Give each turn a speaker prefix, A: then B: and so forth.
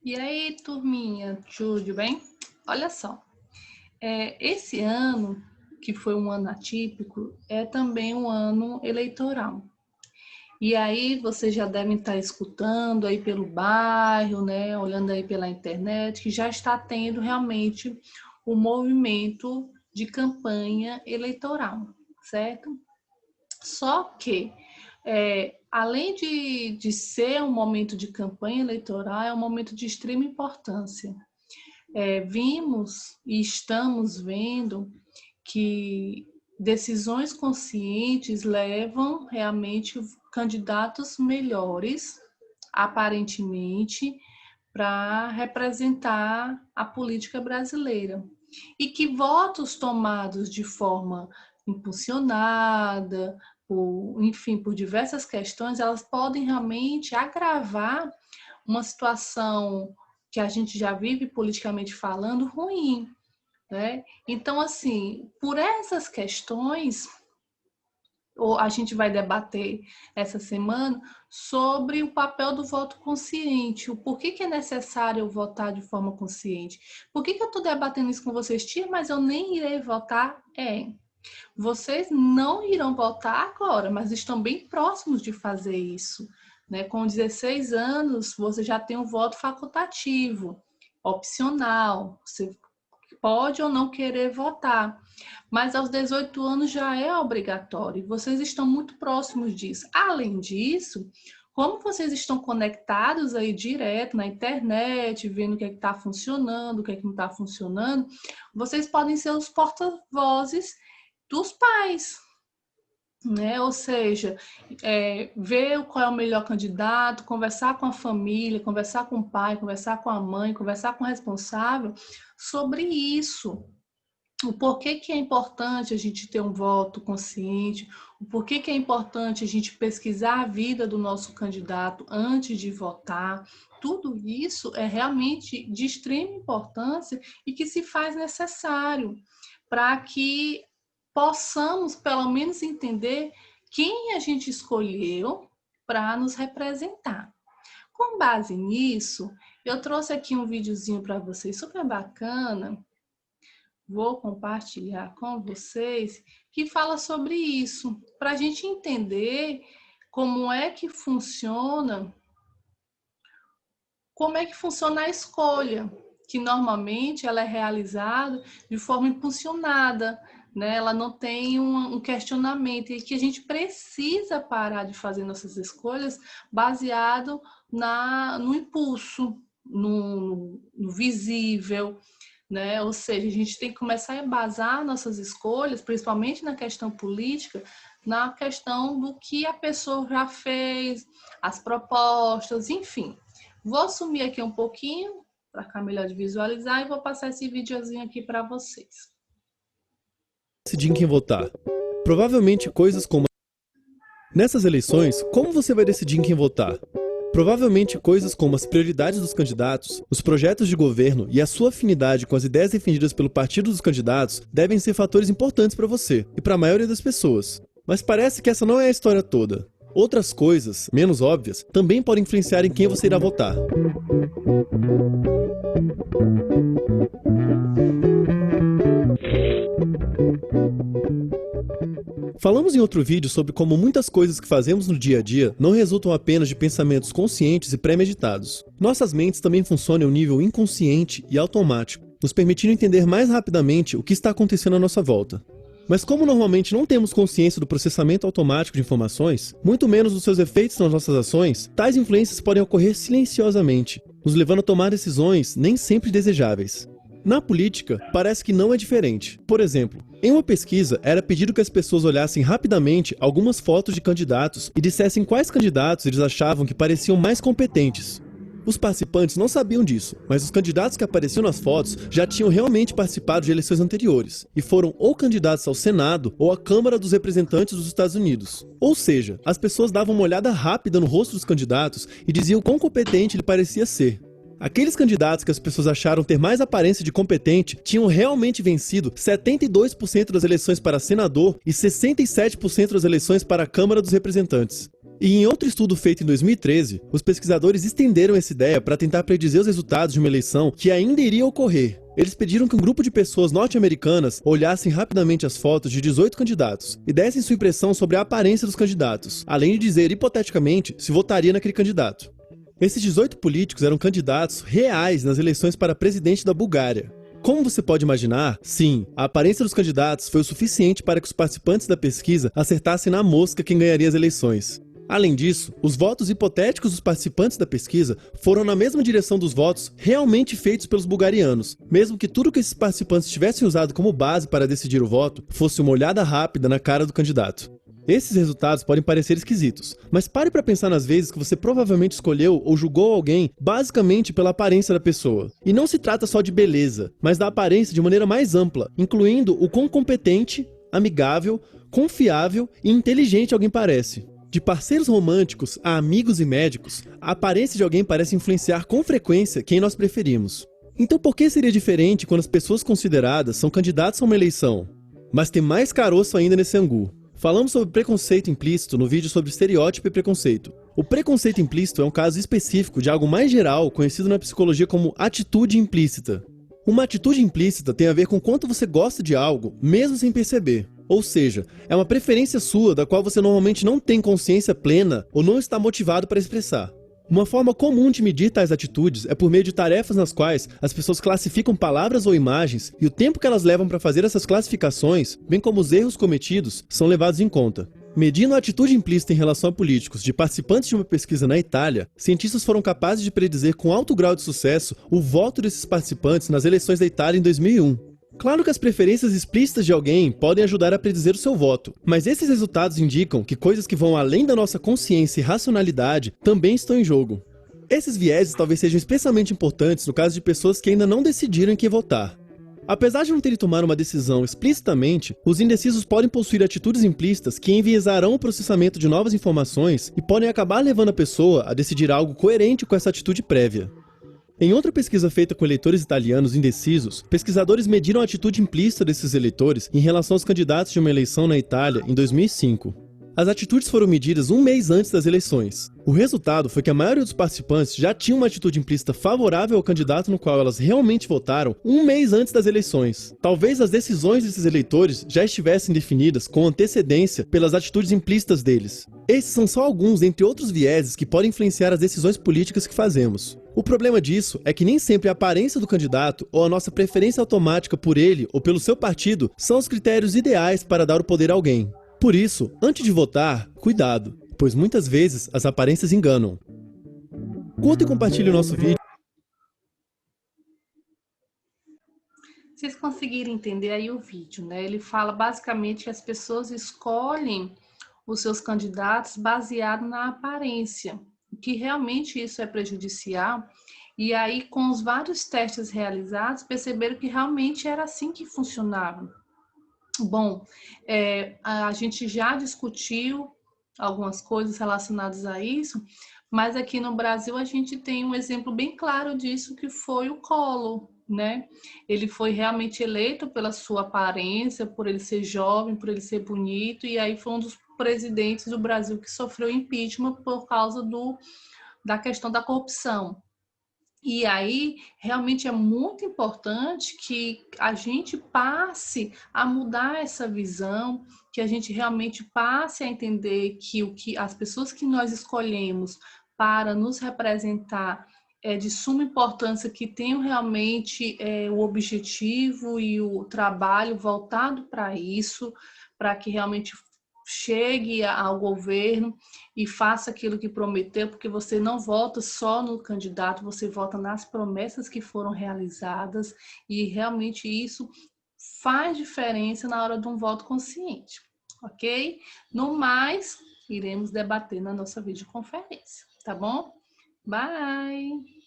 A: E aí, turminha, tudo bem? Olha só, esse ano, que foi um ano atípico, é também um ano eleitoral. E aí, vocês já devem estar escutando aí pelo bairro, né, olhando aí pela internet, que já está tendo realmente um movimento de campanha eleitoral, certo? Só que, além de ser um momento de campanha eleitoral, é um momento de extrema importância. Vimos e estamos vendo que decisões conscientes levam realmente candidatos melhores, aparentemente, para representar a política brasileira. E que votos tomados de forma impulsionada, por diversas questões, elas podem realmente agravar uma situação que a gente já vive politicamente falando ruim, né? Então, assim, por essas questões, a gente vai debater essa semana sobre o papel do voto consciente, o porquê que é necessário eu votar de forma consciente. Por que eu estou debatendo isso com vocês, tia, mas eu nem irei votar? Vocês não irão votar agora, mas estão bem próximos de fazer isso. Né? Com 16 anos, você já tem um voto facultativo, opcional. Você pode ou não querer votar, mas aos 18 anos já é obrigatório. Vocês estão muito próximos disso. Além disso, como vocês estão conectados aí direto na internet, vendo o que é que está funcionando, o que é que não está funcionando, vocês podem ser os porta-vozes dos pais, né? Ou seja, ver qual é o melhor candidato, conversar com a família, conversar com o pai, conversar com a mãe, conversar com o responsável sobre isso. O porquê que é importante a gente ter um voto consciente, o porquê que é importante a gente pesquisar a vida do nosso candidato antes de votar. Tudo isso é realmente de extrema importância e que se faz necessário para que possamos, pelo menos, entender quem a gente escolheu para nos representar. Com base nisso, eu trouxe aqui um videozinho para vocês super bacana, vou compartilhar com vocês, que fala sobre isso, para a gente entender como é que funciona a escolha, que normalmente ela é realizada de forma impulsionada, né? Ela não tem um questionamento, e que a gente precisa parar de fazer nossas escolhas baseado no impulso, no visível, né? Ou seja, a gente tem que começar a embasar nossas escolhas, principalmente na questão política, na questão do que a pessoa já fez, as propostas, enfim. Vou sumir aqui um pouquinho para ficar melhor de visualizar e vou passar esse videozinho aqui para vocês.
B: Decidir em quem votar. Provavelmente coisas como... Nessas eleições, como você vai decidir em quem votar? Provavelmente coisas como as prioridades dos candidatos, os projetos de governo e a sua afinidade com as ideias defendidas pelo partido dos candidatos devem ser fatores importantes para você e para a maioria das pessoas. Mas parece que essa não é a história toda. Outras coisas, menos óbvias, também podem influenciar em quem você irá votar. Falamos em outro vídeo sobre como muitas coisas que fazemos no dia a dia não resultam apenas de pensamentos conscientes e premeditados. Nossas mentes também funcionam em um nível inconsciente e automático, nos permitindo entender mais rapidamente o que está acontecendo à nossa volta. Mas como normalmente não temos consciência do processamento automático de informações, muito menos dos seus efeitos nas nossas ações, tais influências podem ocorrer silenciosamente, nos levando a tomar decisões nem sempre desejáveis. Na política, parece que não é diferente. Por exemplo, em uma pesquisa, era pedido que as pessoas olhassem rapidamente algumas fotos de candidatos e dissessem quais candidatos eles achavam que pareciam mais competentes. Os participantes não sabiam disso, mas os candidatos que apareciam nas fotos já tinham realmente participado de eleições anteriores, e foram ou candidatos ao Senado ou à Câmara dos Representantes dos Estados Unidos. Ou seja, as pessoas davam uma olhada rápida no rosto dos candidatos e diziam quão competente ele parecia ser. Aqueles candidatos que as pessoas acharam ter mais aparência de competente tinham realmente vencido 72% das eleições para senador e 67% das eleições para a Câmara dos Representantes. E em outro estudo feito em 2013, os pesquisadores estenderam essa ideia para tentar predizer os resultados de uma eleição que ainda iria ocorrer. Eles pediram que um grupo de pessoas norte-americanas olhassem rapidamente as fotos de 18 candidatos e dessem sua impressão sobre a aparência dos candidatos, além de dizer, hipoteticamente, se votaria naquele candidato. Esses 18 políticos eram candidatos reais nas eleições para presidente da Bulgária. Como você pode imaginar, sim, a aparência dos candidatos foi o suficiente para que os participantes da pesquisa acertassem na mosca quem ganharia as eleições. Além disso, os votos hipotéticos dos participantes da pesquisa foram na mesma direção dos votos realmente feitos pelos bulgarianos, mesmo que tudo que esses participantes tivessem usado como base para decidir o voto fosse uma olhada rápida na cara do candidato. Esses resultados podem parecer esquisitos, mas pare para pensar nas vezes que você provavelmente escolheu ou julgou alguém basicamente pela aparência da pessoa. E não se trata só de beleza, mas da aparência de maneira mais ampla, incluindo o quão competente, amigável, confiável e inteligente alguém parece. De parceiros românticos a amigos e médicos, a aparência de alguém parece influenciar com frequência quem nós preferimos. Então por que seria diferente quando as pessoas consideradas são candidatos a uma eleição? Mas tem mais caroço ainda nesse angu. Falamos sobre preconceito implícito no vídeo sobre estereótipo e preconceito. O preconceito implícito é um caso específico de algo mais geral conhecido na psicologia como atitude implícita. Uma atitude implícita tem a ver com quanto você gosta de algo, mesmo sem perceber. Ou seja, é uma preferência sua da qual você normalmente não tem consciência plena ou não está motivado para expressar. Uma forma comum de medir tais atitudes é por meio de tarefas nas quais as pessoas classificam palavras ou imagens e o tempo que elas levam para fazer essas classificações, bem como os erros cometidos, são levados em conta. Medindo a atitude implícita em relação a políticos de participantes de uma pesquisa na Itália, cientistas foram capazes de predizer com alto grau de sucesso o voto desses participantes nas eleições da Itália em 2001. Claro que as preferências explícitas de alguém podem ajudar a predizer o seu voto, mas esses resultados indicam que coisas que vão além da nossa consciência e racionalidade também estão em jogo. Esses vieses talvez sejam especialmente importantes no caso de pessoas que ainda não decidiram em quem votar. Apesar de não terem tomado uma decisão explicitamente, os indecisos podem possuir atitudes implícitas que enviesarão o processamento de novas informações e podem acabar levando a pessoa a decidir algo coerente com essa atitude prévia. Em outra pesquisa feita com eleitores italianos indecisos, pesquisadores mediram a atitude implícita desses eleitores em relação aos candidatos de uma eleição na Itália em 2005. As atitudes foram medidas um mês antes das eleições. O resultado foi que a maioria dos participantes já tinha uma atitude implícita favorável ao candidato no qual elas realmente votaram um mês antes das eleições. Talvez as decisões desses eleitores já estivessem definidas com antecedência pelas atitudes implícitas deles. Esses são só alguns dentre outros vieses que podem influenciar as decisões políticas que fazemos. O problema disso é que nem sempre a aparência do candidato ou a nossa preferência automática por ele ou pelo seu partido são os critérios ideais para dar o poder a alguém. Por isso, antes de votar, cuidado, pois muitas vezes as aparências enganam. Curta e compartilhe o nosso vídeo.
A: Vocês conseguiram entender aí o vídeo, né? Ele fala basicamente que as pessoas escolhem os seus candidatos baseado na aparência, que realmente isso é prejudicial. E aí, com os vários testes realizados, perceberam que realmente era assim que funcionava. Bom, a gente já discutiu algumas coisas relacionadas a isso, mas aqui no Brasil a gente tem um exemplo bem claro disso, que foi o Collor, né? Ele foi realmente eleito pela sua aparência, por ele ser jovem, por ele ser bonito, e aí foi um dos presidentes do Brasil que sofreu impeachment por causa da questão da corrupção. E aí, realmente é muito importante que a gente passe a mudar essa visão, que a gente realmente passe a entender que as pessoas que nós escolhemos para nos representar é de suma importância, que tenham realmente o objetivo e o trabalho voltado para isso, para que realmente chegue ao governo e faça aquilo que prometeu, porque você não vota só no candidato, você vota nas promessas que foram realizadas, e realmente isso faz diferença na hora de um voto consciente, ok? No mais, iremos debater na nossa videoconferência, tá bom? Bye!